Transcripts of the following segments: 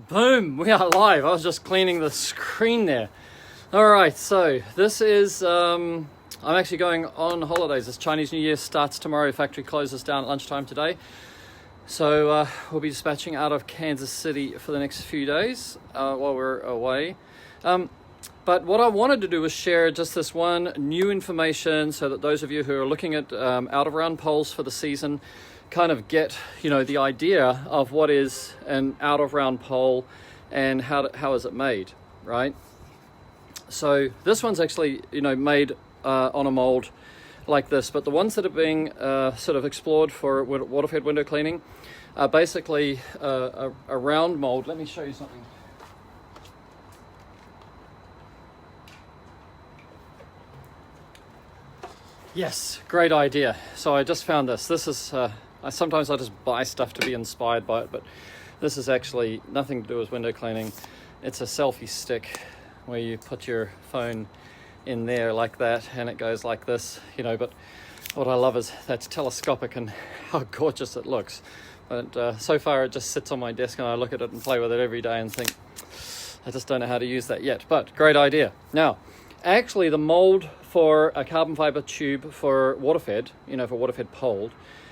Boom, we are live. I was just cleaning the screen there. All right, so this is, I'm actually going on holidays. This Chinese New Year starts tomorrow. Factory closes down at lunchtime today. So we'll be dispatching out of Kansas City for the next few days while we're away. But what I wanted to do was share just this one new information so that those of you who are looking at out-of-round poles for the season kind of get, the idea of what is an out-of-round pole and how is it made, right? So this one's actually, made on a mold like this, but the ones that are being sort of explored for water-fed window cleaning are basically a round mold. Let me show you something. Yes, great idea. So I just found this. This is, sometimes I just buy stuff to be inspired by it, but this is actually nothing to do with window cleaning. It's a selfie stick where you put your phone in there like that and it goes like this, but what I love is that's telescopic and how gorgeous it looks. But so far it just sits on my desk and I look at it and play with it every day and think, I just don't know how to use that yet, but great idea. Now, actually the mold for a carbon fiber tube for water-fed, for water-fed pole,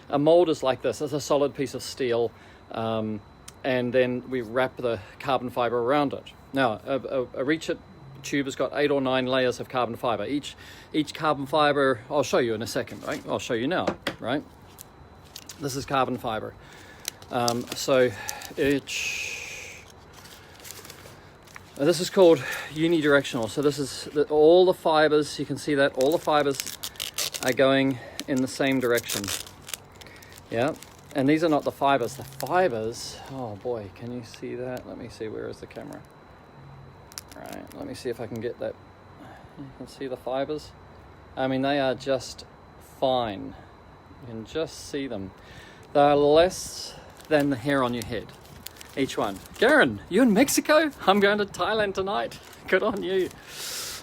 a mold is like this. It's a solid piece of steel, and then we wrap the carbon fiber around it. Now, a reach it tube has got 8 or 9 layers of carbon fiber. Each carbon fiber, I'll show you in a second, right? I'll show you now, right? This is carbon fiber. So this is called unidirectional. So this is all the fibers, you can see that all the fibers are going in the same direction. Yeah, and these are not the fibers. The fibers, oh boy, can you see that? Let me see, where is the camera? Right, let me see if I can get that. You can see the fibers. I mean, they are just fine. You can just see them. They're less than the hair on your head, each one. Garen, you in Mexico? I'm going to Thailand tonight. Good on you.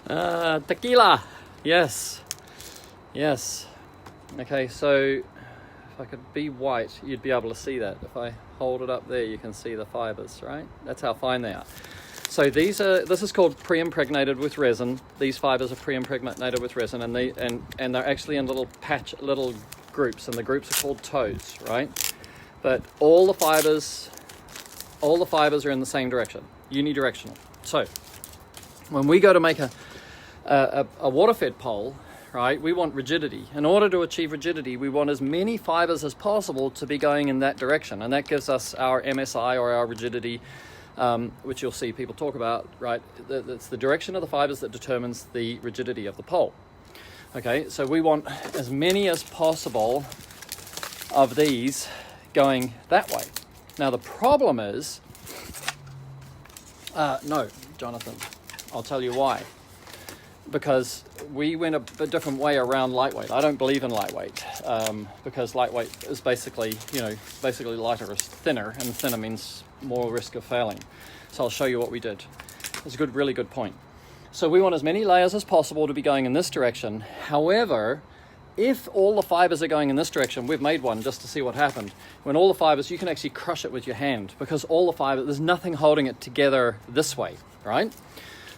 Tequila. Yes. Okay, so if I could be white, you'd be able to see that. If I hold it up there, you can see the fibers, right? That's how fine they are. So this is called pre-impregnated with resin. These fibers are pre-impregnated with resin, and they're actually in little groups, and the groups are called toes, right? But all the fibers are in the same direction, unidirectional. So when we go to make a water-fed pole, right, we want rigidity. In order to achieve rigidity, we want as many fibers as possible to be going in that direction, and that gives us our MSI, or our rigidity, which you'll see people talk about, right? It's the direction of the fibers that determines the rigidity of the pole. Okay, so we want as many as possible of these going that way. Now the problem is, no, Jonathan, I'll tell you why. Because we went a bit different way around lightweight. I don't believe in lightweight, because lightweight is basically lighter is thinner, and thinner means more risk of failing. So I'll show you what we did. It's a really good point. So we want as many layers as possible to be going in this direction. However, if all the fibers are going in this direction, we've made one just to see what happened. When all the fibers, you can actually crush it with your hand, because all the fibers, there's nothing holding it together this way, right?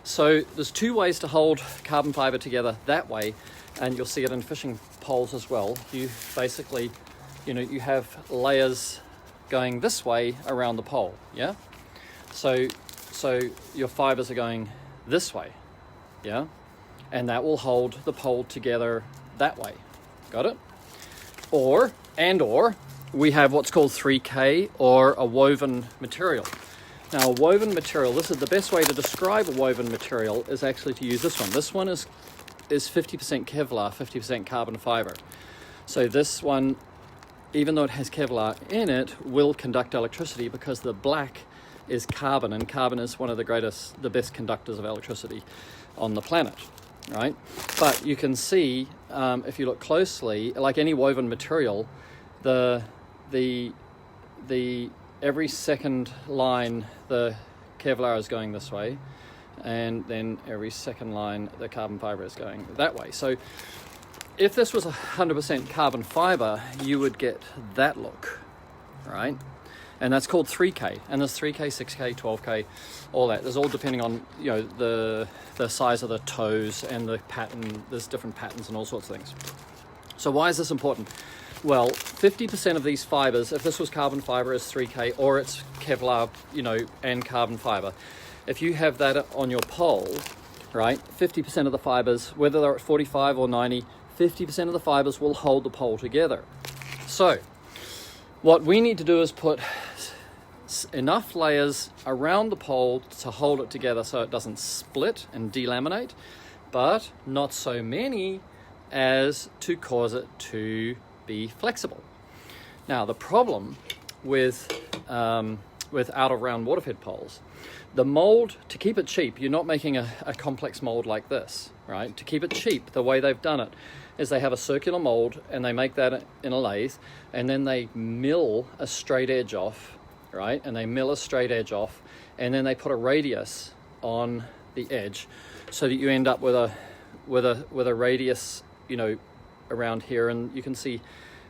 So there's 2 ways to hold carbon fiber together that way, and you'll see it in fishing poles as well. You basically, you have layers going this way around the pole, yeah? So your fibers are going this way, yeah? And that will hold the pole together that way. Got it? Or we have what's called 3K, or a woven material. Now, a woven material, this is the best way to describe a woven material, is actually to use this one. This one is 50% Kevlar, 50% carbon fiber. So this one, even though it has Kevlar in it, will conduct electricity, because the black is carbon, and carbon is one of the best conductors of electricity on the planet, right? But you can see, if you look closely, like any woven material, the every second line, the Kevlar is going this way, and then every second line, the carbon fiber is going that way. So if this was 100% carbon fiber, you would get that look, right? and that's called 3K. And there's 3K, 6K, 12K, all that. There's all depending on, you know, the size of the toes and the pattern. There's different patterns and all sorts of things. So why is this important? Well, 50% of these fibers, if this was carbon fiber, is 3K, or it's Kevlar, you know, and carbon fiber. If you have that on your pole, right, 50% of the fibers, whether they're at 45 or 90, 50% of the fibers will hold the pole together. So what we need to do is put enough layers around the pole to hold it together so it doesn't split and delaminate, but not so many as to cause it to be flexible. Now, the problem with out of round water fed poles, the mold, to keep it cheap, you're not making a complex mold like this, right? To keep it cheap, the way they've done it is they have a circular mold and they make that in a lathe, and then they mill a straight edge off, right? And they mill a straight edge off, and then they put a radius on the edge so that you end up with a radius, you know, around here. And you can see,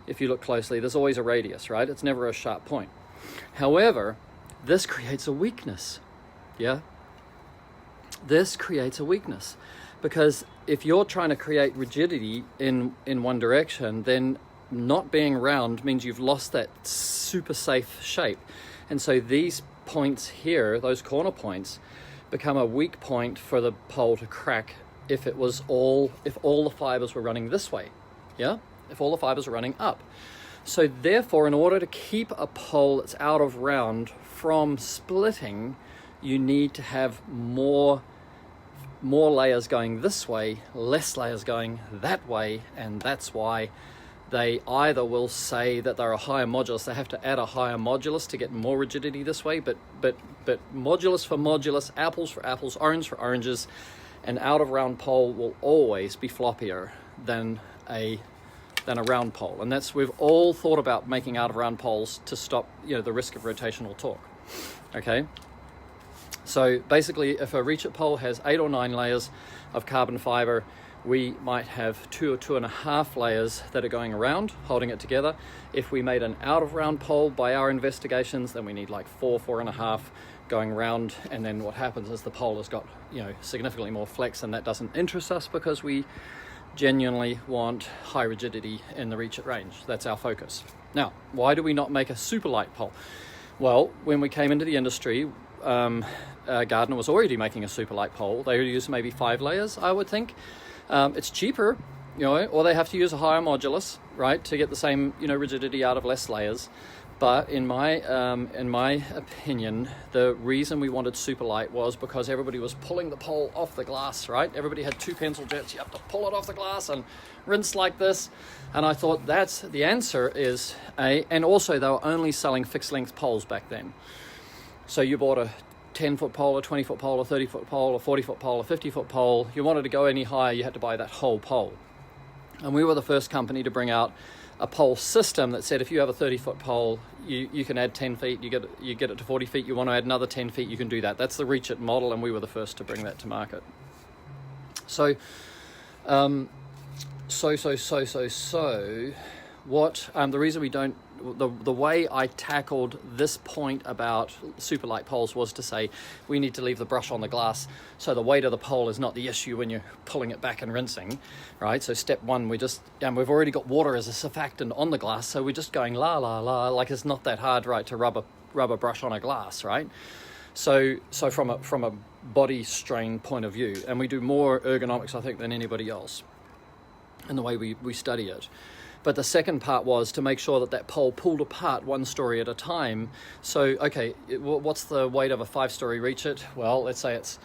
if you look closely, there's always a radius, right? It's never a sharp point. However, this creates a weakness. Yeah, this creates a weakness, because if you're trying to create rigidity in one direction, then not being round means you've lost that super safe shape. And so these points here, those corner points, become a weak point for the pole to crack if all the fibers were running this way. Yeah, if all the fibers are running up. So therefore, in order to keep a pole that's out of round from splitting, you need to have more layers going this way, less layers going that way. And that's why they either will say that they're a higher modulus, they have to add a higher modulus to get more rigidity this way, but modulus for modulus, apples for apples, orange for oranges, an out of round pole will always be floppier than a round pole. And that's, we've all thought about making out of round poles to stop, you know, the risk of rotational torque. Okay, so basically, if a reach it pole has 8 or 9 layers of carbon fiber, we might have 2 or 2.5 layers that are going around holding it together. If we made an out of round pole by our investigations, then we need like 4.5 going around. And then what happens is the pole has got, you know, significantly more flex, and that doesn't interest us because we genuinely want high rigidity in the reach it range. That's our focus. Now, why do we not make a super light pole? Well, when we came into the industry, Gardner was already making a super light pole. They would use maybe 5 layers, I would think. It's cheaper, you know, or they have to use a higher modulus, right, to get the same, you know, rigidity out of less layers. But in my opinion, the reason we wanted super light was because everybody was pulling the pole off the glass, right? Everybody had 2 pencil jets. You have to pull it off the glass and rinse like this. And I thought that's the answer is and also they were only selling fixed length poles back then. So you bought a 10-foot pole, a 20-foot pole, a 30-foot pole, a 40-foot pole, a 50-foot pole. You wanted to go any higher, you had to buy that whole pole. And we were the first company to bring out a pole system that said if you have a 30-foot pole, you can add 10 feet, you get it to 40 feet, you want to add another 10 feet, you can do that. That's the reach it model, and we were the first to bring that to market. So what the reason we don't, the way I tackled this point about super light poles was to say we need to leave the brush on the glass, so the weight of the pole is not the issue when you're pulling it back and rinsing, right? So step one, we've already got water as a surfactant on the glass, so we're just going la la la, like it's not that hard, right, to rub a brush on a glass, right? So from a body strain point of view, and we do more ergonomics, I think, than anybody else in the way we study it. But the second part was to make sure that pole pulled apart 1 story at a time. So, okay, what's the weight of a 5-story reach it? Well, let's say it's,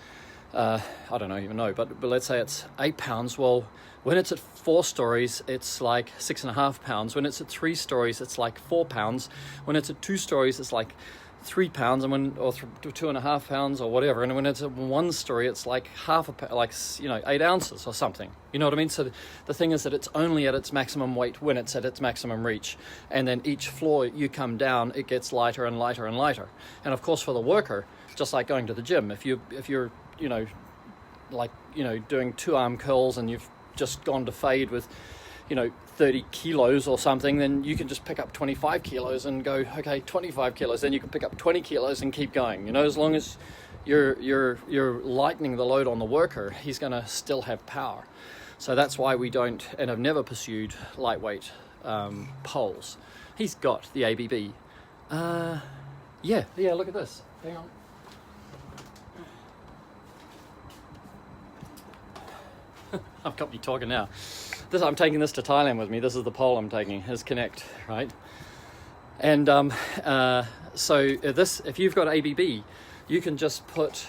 I don't even know, but let's say it's 8 pounds. Well, when it's at 4 stories, it's like 6.5 pounds. When it's at 3 stories, it's like 4 pounds. When it's at 2 stories, it's like 3 pounds, and or 2.5 pounds or whatever. And when it's at 1 story, it's like half a pound, like, you know, 8 ounces or something. You know what I mean? So the thing is that it's only at its maximum weight when it's at its maximum reach. And then each floor you come down, it gets lighter and lighter and lighter. And of course, for the worker, just like going to the gym, if you're you know, like, you know, doing 2 arm curls and you've just gone to fade with, 30 kilos or something, then you can just pick up 25 kilos and go, okay, 25 kilos, then you can pick up 20 kilos and keep going. As long as you're lightening the load on the worker, he's going to still have power. So that's why we don't and have never pursued lightweight poles. He's got the ABB. Yeah, look at this. Hang on. I've got me talking now. I'm taking this to Thailand with me. This is the pole I'm taking, his Connect, right? And so if you've got ABB, you can just put,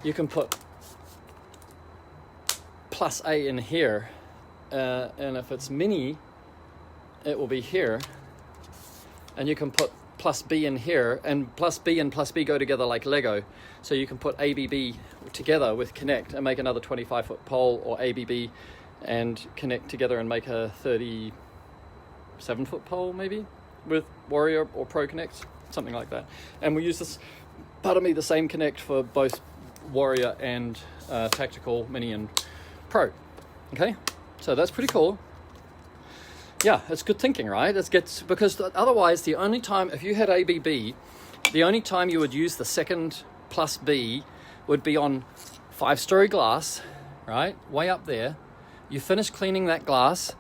you can put plus A in here, and if it's mini, it will be here, and you can put plus B in here, and plus B go together like Lego. So you can put ABB together with Connect and make another 25-foot pole, or ABB and Connect together and make a 37-foot pole maybe with Warrior or Pro Connect, something like that. And we use this, the same Connect for both Warrior and Tactical, Mini and Pro. Okay, so that's pretty cool. Yeah, it's good thinking, right? Because otherwise, the only time, if you had ABB, the only time you would use the second plus B would be on 5-story glass, right? Way up there. You finish cleaning that glass,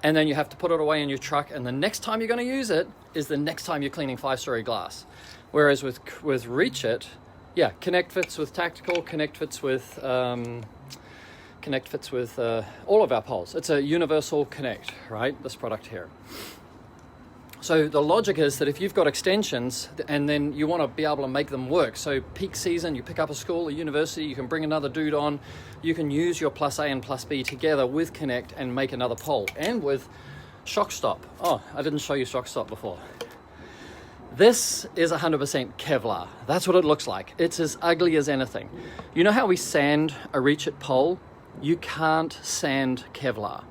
and then you have to put it away in your truck, and the next time you're going to use it is the next time you're cleaning 5-story glass. Whereas with Reach It, yeah, Connect fits with Tactical, Connect fits with all of our poles. It's a universal Connect, right? This product here. So the logic is that if you've got extensions and then you want to be able to make them work, so peak season, you pick up a school, a university, you can bring another dude on, you can use your plus A and plus B together with Connect and make another pole, and with shock stop. Oh, I didn't show you shock stop before. This is 100% Kevlar. That's what it looks like. It's as ugly as anything. You know how we sand a Reach It pole? You can't sand Kevlar,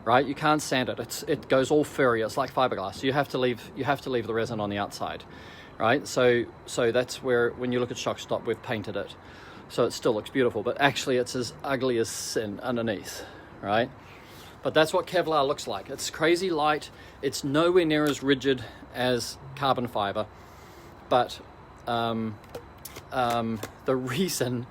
right? You can't sand it. It goes all furry. It's like fiberglass. You have to leave the resin on the outside, right? So that's where, when you look at shock stop, we've painted it, so it still looks beautiful. But actually, it's as ugly as sin underneath, right? But that's what Kevlar looks like. It's crazy light. It's nowhere near as rigid as carbon fiber, but the reason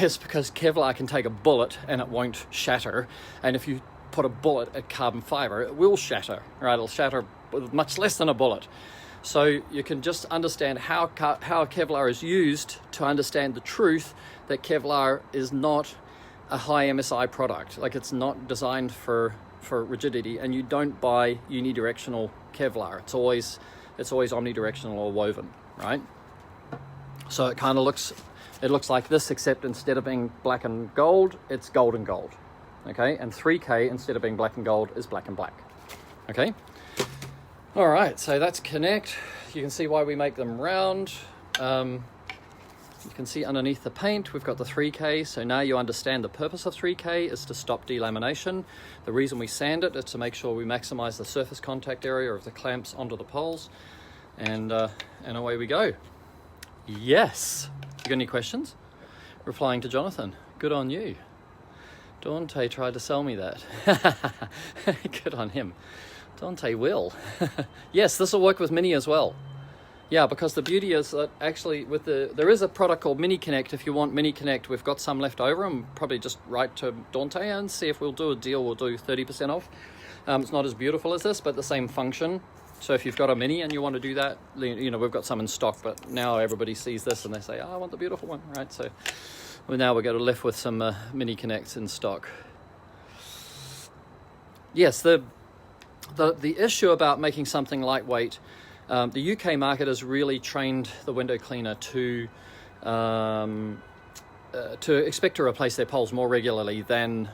is because Kevlar can take a bullet and it won't shatter, and if you put a bullet at carbon fiber, it will shatter, right? It'll shatter with much less than a bullet. So you can just understand how Kevlar is used to understand the truth that Kevlar is not a high MSI product. Like, it's not designed for rigidity, and you don't buy unidirectional Kevlar. It's always omnidirectional or woven, right? So it kind of looks like this, except instead of being black and gold, it's gold and gold. Okay, and 3K, instead of being black and gold, is black and black. Okay, all right, so that's Connect. You can see why we make them round. You can see underneath the paint, we've got the 3K, so now you understand the purpose of 3K is to stop delamination. The reason we sand it is to make sure we maximize the surface contact area of the clamps onto the poles, and away we go. Yes. You got any questions? Replying to Jonathan. Good on you. Dante tried to sell me that. Good on him. Dante will. Yes, this will work with Mini as well. Yeah, because the beauty is that actually there is a product called Mini Connect. If you want Mini Connect, we've got some left over, and probably just write to Dante and see if we'll do a deal. We'll do 30% off. It's not as beautiful as this, but the same function. So if you've got a Mini and you want to do that, we've got some in stock, but now everybody sees this and they say, oh, I want the beautiful one, right? So now we're going to left with some Mini Connects in stock. Yes, the issue about making something lightweight, the UK market has really trained the window cleaner to expect to replace their poles more regularly than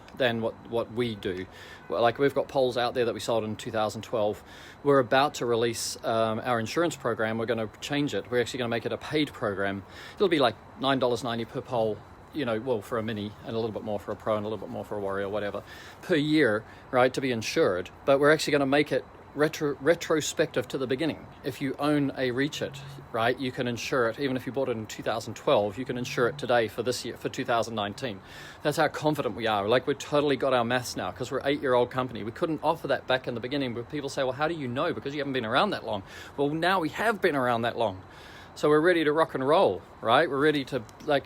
what we do. Like, we've got poles out there that we sold in 2012. We're about to release our insurance program. We're going to change it. We're actually going to make it a paid program. It'll be like $9.90 per pole, for a Mini, and a little bit more for a Pro, and a little bit more for a Warrior, whatever, per year, right, to be insured. But we're actually going to make it retrospective to the beginning. If you own a Reach It, right, you can insure it. Even if you bought it in 2012, you can insure it today for this year, for 2019. That's how confident we are. Like, we've totally got our maths now, because we're an 8-year-old company. We couldn't offer that back in the beginning, but people say, well, how do you know? Because you haven't been around that long. Well, now we have been around that long. So we're ready to rock and roll, right? We're ready to, like,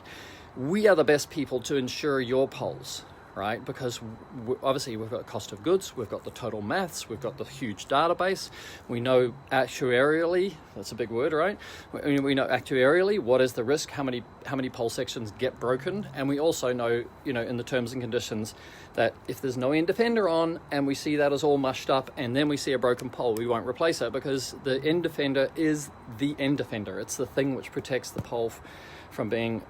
we are the best people to insure your poles, right? Because obviously we've got cost of goods, we've got the total maths, we've got the huge database. We know actuarially, that's a big word, right? We know actuarially what is the risk, how many pole sections get broken, and we also know, in the terms and conditions, that if there's no end defender on and we see that as all mushed up and then we see a broken pole, we won't replace it, because the end defender is the end defender. It's the thing which protects the pole from being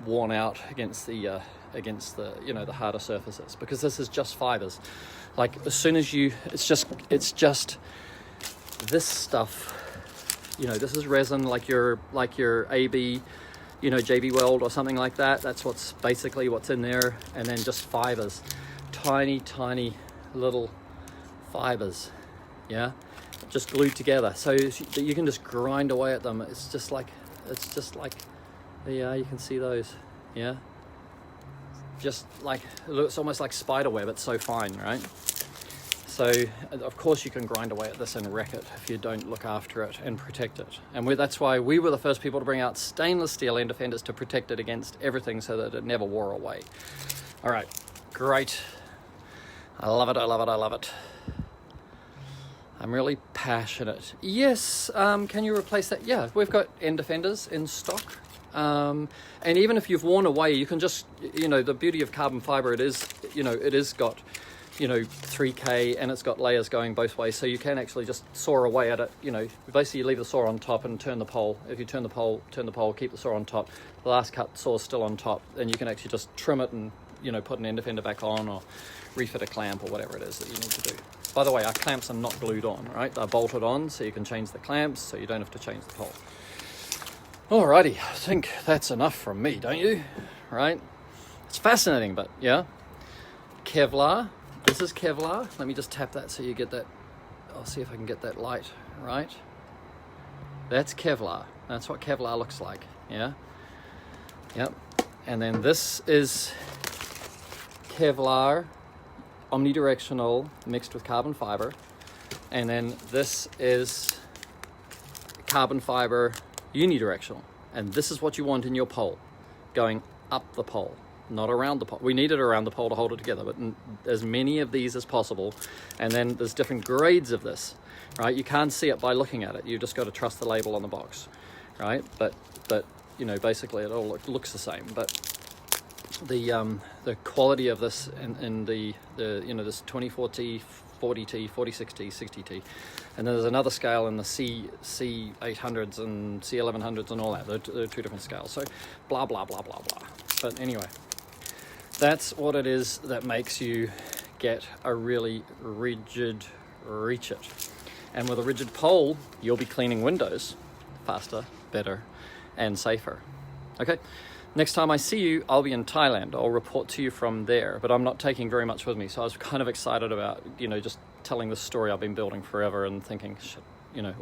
worn out against the the harder surfaces, because this is just fibers. Like, as soon as it's just this stuff, this is resin, like your AB, JB Weld or something like that. That's basically what's in there. And then just fibers, tiny little fibers, just glued together, so that you can just grind away at them. It's just like you can see those, just like, it's almost like spider web. It's so fine, right? So of course you can grind away at this and wreck it if you don't look after it and protect it. And that's why we were the first people to bring out stainless steel end defenders to protect it against everything, so that it never wore away. All right, great. I love it. I'm really passionate. Yes, can you replace that? Yeah, we've got end defenders in stock. And even if you've worn away, you can just, the beauty of carbon fiber, it is got, 3K, and it's got layers going both ways, so you can actually just saw away at it. Basically you leave the saw on top and turn the pole. If you turn the pole, keep the saw on top. The last cut saw's still on top, and you can actually just trim it and, put an end defender back on, or refit a clamp, or whatever it is that you need to do. By the way, our clamps are not glued on, right? They're bolted on, so you can change the clamps, so you don't have to change the pole. Alrighty, I think that's enough from me, don't you? Right? It's fascinating, but yeah. Kevlar. This is Kevlar. Let me just tap that so you get that. I'll see if I can get that light, right? That's Kevlar. That's what Kevlar looks like, yeah? Yep. And then this is Kevlar omnidirectional mixed with carbon fiber. And then this is carbon fiber unidirectional, and this is what you want in your pole, going up the pole, not around the pole. We need it around the pole to hold it together, but as many of these as possible. And then there's different grades of this, right? You can't see it by looking at it. You just got to trust the label on the box, right? But basically it all looks the same. But the quality of this in the this 24T, 40T, 46T, 60T, and then there's another scale in the C800s and C1100s and all that. They're two different scales. So blah blah blah blah blah. But anyway, that's what it is that makes you get a really rigid Reach It. And with a rigid pole, you'll be cleaning windows faster, better, and safer. Okay. Next time I see you, I'll be in Thailand. I'll report to you from there, but I'm not taking very much with me. So I was kind of excited about, just telling this story I've been building forever, and thinking, shit,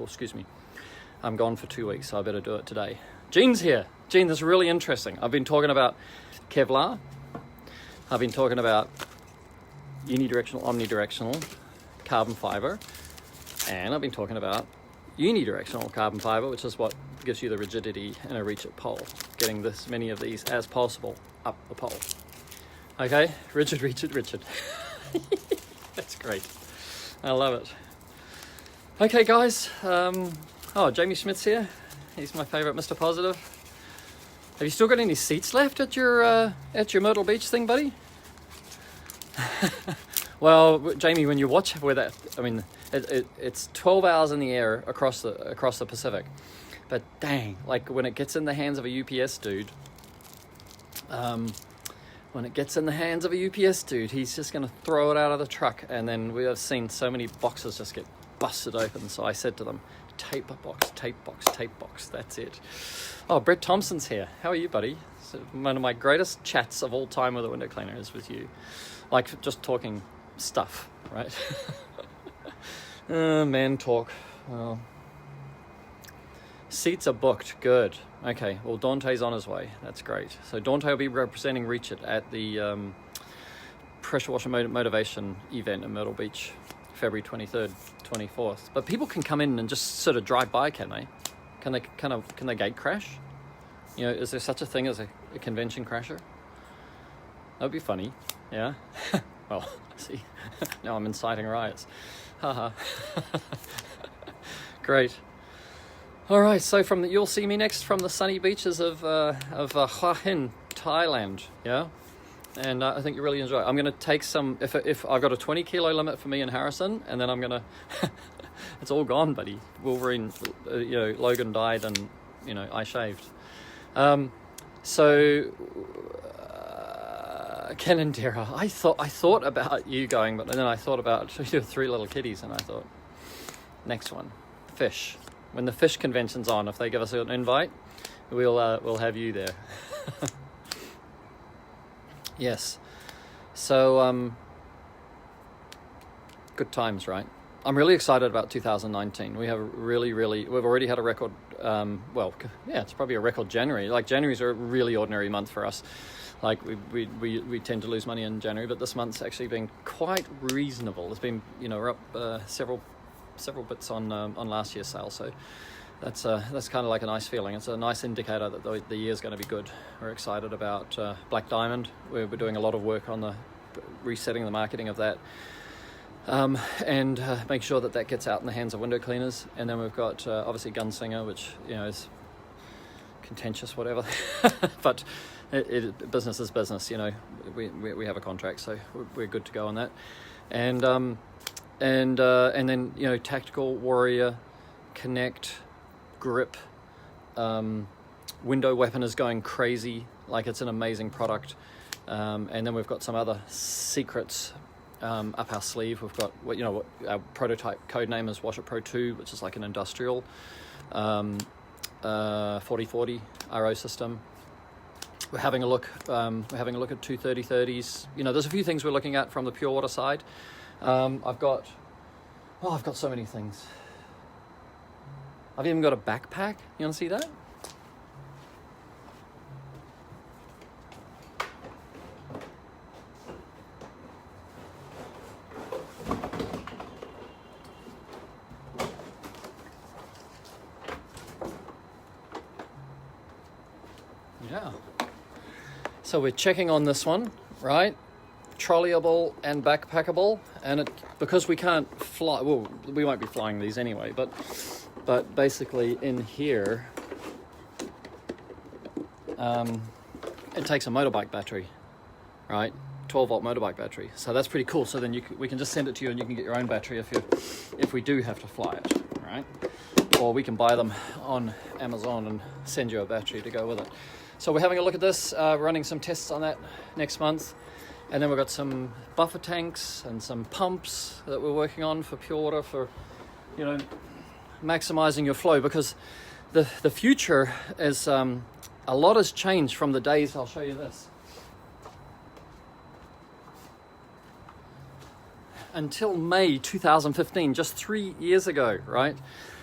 excuse me, I'm gone for 2 weeks, so I better do it today. Gene's here. Gene, this is really interesting. I've been talking about Kevlar. I've been talking about unidirectional, omnidirectional carbon fiber. And I've been talking about unidirectional carbon fiber, which is what gives you the rigidity in a Reach It pole, getting this many of these as possible up the pole. Okay, rigid. That's great. I love it. Okay, guys. Jamie Schmidt's here. He's my favorite Mr. Positive. Have you still got any seats left at your Myrtle Beach thing, buddy? Well, Jamie, when you watch where that, it's 12 hours in the air across the Pacific. But dang, like when it gets in the hands of a UPS dude, he's just going to throw it out of the truck. And then we have seen so many boxes just get busted open. So I said to them, tape box, that's it. Oh, Brett Thompson's here. How are you, buddy? So one of my greatest chats of all time with a window cleaner is with you. Like just talking stuff, right? Man talk. Well, seats are booked. Good. Okay. Well, Dante's on his way. That's great. So Dante will be representing Reach It at the Pressure Washer Motivation event in Myrtle Beach, February 23rd, 24th. But people can come in and just sort of drive by, can they? Can they gate crash? You know, is there such a thing as a convention crasher? That would be funny. Yeah. Well, see, now I'm inciting riots. Haha. Great. All right, so you'll see me next from the sunny beaches of Hua Hin, Thailand. Yeah, and I think you really enjoy it. I'm going to take some. If I've got a 20 kilo limit for me and Harrison, and then I'm going to. It's all gone, buddy. Wolverine, Logan died, and I shaved. Canandera, I thought about you going, but then I thought about 3 little kitties, and I thought, next one, fish. When the fish convention's on, if they give us an invite, we'll have you there. Yes. So good times, right? I'm really excited about 2019. We have we've already had a record. It's probably a record January. Like January's a really ordinary month for us. Like we tend to lose money in January, but this month's actually been quite reasonable. It's been we're up several bits on last year's sale, so that's kind of like a nice feeling. It's a nice indicator that the year's going to be good. We're excited about Black Diamond. We're doing a lot of work on the resetting the marketing of that. And make sure that gets out in the hands of window cleaners. And then we've got obviously Gunslinger, which is contentious, whatever. But business is business. We have a contract, so we're good to go on that. And then Tactical, Warrior, Connect, Grip, Window Weapon is going crazy. Like, it's an amazing product. And then we've got some other secrets up our sleeve. We've got what our prototype code name is Wash It Pro 2, which is like an industrial 4040 RO system. We're having a look at 23030s. There's a few things we're looking at from the pure water side. I've got so many things. I've even got a backpack. You want to see that? Yeah. So we're checking on this one, right? Trolleyable and backpackable, and because we can't fly, well, we won't be flying these anyway, but basically in here, it takes a motorbike battery, right? 12-volt motorbike battery. So that's pretty cool. So then we can just send it to you, and you can get your own battery if we do have to fly it, right? Or we can buy them on Amazon and send you a battery to go with it. So we're having a look at this, running some tests on that next month. And then we've got some buffer tanks and some pumps that we're working on for pure water, for, maximizing your flow, because the future is, a lot has changed from the days. I'll show you this. Until May 2015, just 3 years ago, right?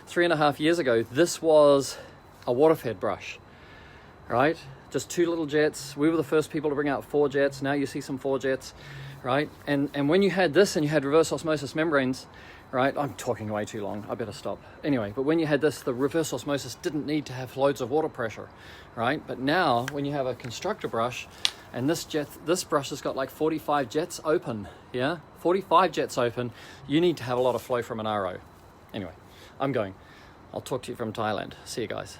3.5 years ago, this was a water-fed brush, right? Just 2 little jets. We were the first people to bring out 4 jets. Now you see some 4 jets, right? And when you had this and you had reverse osmosis membranes, right? I'm talking way too long. I better stop. Anyway, but when you had this, the reverse osmosis didn't need to have loads of water pressure, right? But now when you have a constructor brush, and this brush has got like 45 jets open, yeah? 45 jets open, you need to have a lot of flow from an RO. Anyway, I'm going. I'll talk to you from Thailand. See you guys.